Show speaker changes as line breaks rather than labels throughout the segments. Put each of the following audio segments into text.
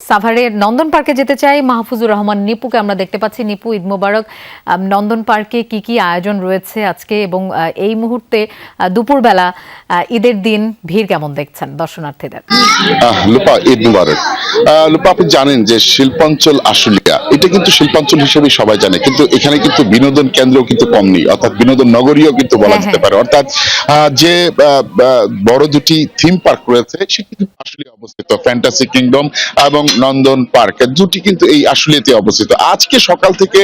সাভারের নন্দন পার্কে যেতে চাই মাহফুজুর রহমান নিপুকে আমরা দেখতে পাচ্ছি। নিপু, ঈদ মোবারক। নন্দন পার্কে কি কি আয়োজন রয়েছে আজকে এবং এই মুহূর্তে দুপুরবেলা ঈদের দিন ভিড় কেমন দেখছেন দর্শনার্থীদের?
লুপা, ঈদ মোবারক। লুপা, আপনি জানেন যে শিল্পাঞ্চল আশুলিয়া এটা কিন্তু শিল্পাঞ্চল হিসেবে সবাই জানে, কিন্তু এখানে কিন্তু বিনোদন কেন্দ্র কিন্তু কম নেই, অর্থাৎ বিনোদন নগরীও কিন্তু বলা যেতে পারে। অর্থাৎ যে বড় দুটি থিম পার্ক রয়েছে সেটি কিন্তু আশুলিয়া অবস্থিত, ফ্যান্টাসি কিংডম এবং নন্দন পার্ক দুটি কিন্তু এই আশুলিয়াতে অবস্থিত। আজকে সকাল থেকে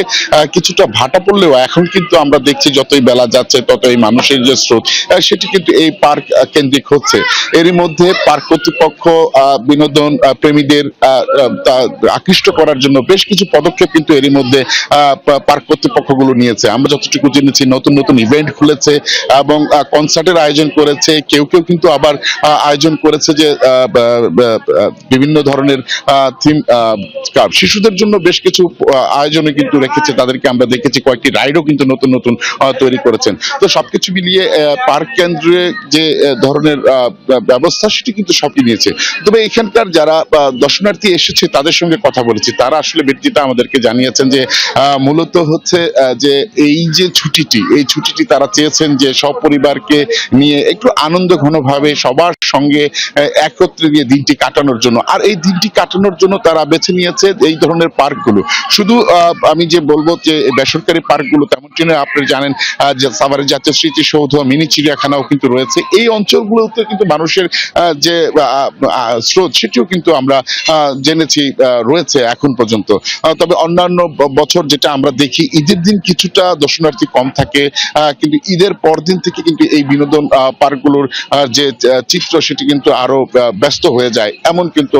কিছুটা ভাটা পড়লেও এখন কিন্তু আমরা দেখছি যতই বেলা যাচ্ছে ততই মানুষের যে স্রোত সেটি কিন্তু এই পার্ক কেন্দ্রিক হচ্ছে। এরই মধ্যে পার্ক কর্তৃপক্ষ বিনোদন প্রেমীদের আকৃষ্ট করার জন্য বেশ কিছু পদক্ষেপ কিন্তু এরই মধ্যে পার্ক কর্তৃপক্ষগুলো নিয়েছে। আমরা যতটুকু জেনেছি নতুন নতুন ইভেন্ট খুলেছে এবং কনসার্টের আয়োজন করেছে। কেউ কেউ কিন্তু আবার আয়োজন করেছে যে বিভিন্ন ধরনের থিম শিশুদের জন্য বেশ কিছু আয়োজনে কিন্তু রেখেছে। তাদেরকে আমরা দেখেছি কয়েকটি রাইডও কিন্তু নতুন নতুন তৈরি করেছেন। তো সবকিছু মিলিয়ে পার্ক কেন্দ্রে যে ধরনের ব্যবস্থা সেটি কিন্তু সবই নিয়েছে। তবে এখানকার যারা দর্শনার্থী এসেছে তাদের সঙ্গে কথা বলেছি, তারা আসলে ব্যক্তিটা আমাদেরকে জানিয়েছেন যে মূলত হচ্ছে যে এই যে ছুটিটি, এই ছুটিটি তারা চেয়েছেন যে সপরিবারকে নিয়ে একটু আনন্দ ঘনভাবে সবার সঙ্গে একত্রে গিয়ে দিনটি কাটানোর জন্য। আর এই দিনটি কাটানোর জন্য তারা বেছে নিয়েছে এই ধরনের পার্কগুলো। শুধু আমি যে বলবো যে বেসরকারি পার্কগুলো তেমনটি নয়, আপনি জানেন যে সাভারের জাতীয় স্মৃতিসৌধ, মিনি চিড়িয়াখানাও কিন্তু রয়েছে। এই অঞ্চলগুলোতে কিন্তু মানুষের যে স্রোত সেটিও কিন্তু আমরা জেনেছি রয়েছে এখন পর্যন্ত। তবে অন্যান্য বছর যেটা আমরা দেখি ঈদের দিন কিছুটা দর্শনার্থী কম থাকে, কিন্তু ঈদের পর দিন থেকে কিন্তু এই বিনোদন পার্কগুলোর যে চিত্র সেটি কিন্তু আরো ব্যস্ত হয়ে যায়, এমন কিন্তু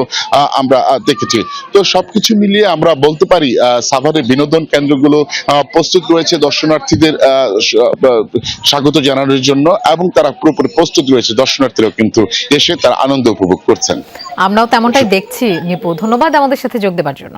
আমরা দেখেছি। তো সবকিছু মিলিয়ে আমরা বলতে পারি সাভারের বিনোদন কেন্দ্রগুলো প্রস্তুত রয়েছে দর্শনার্থীদের স্বাগত জানানোর জন্য, এবং তারা পুরোপুরি প্রস্তুত রয়েছে। দর্শনার্থীরাও কিন্তু এসে তারা আনন্দ উপভোগ করছেন।
আমরাও তেমনটাই দেখছি। নিপু, ধন্যবাদ আমাদের সাথে যোগ দেওয়ার জন্য।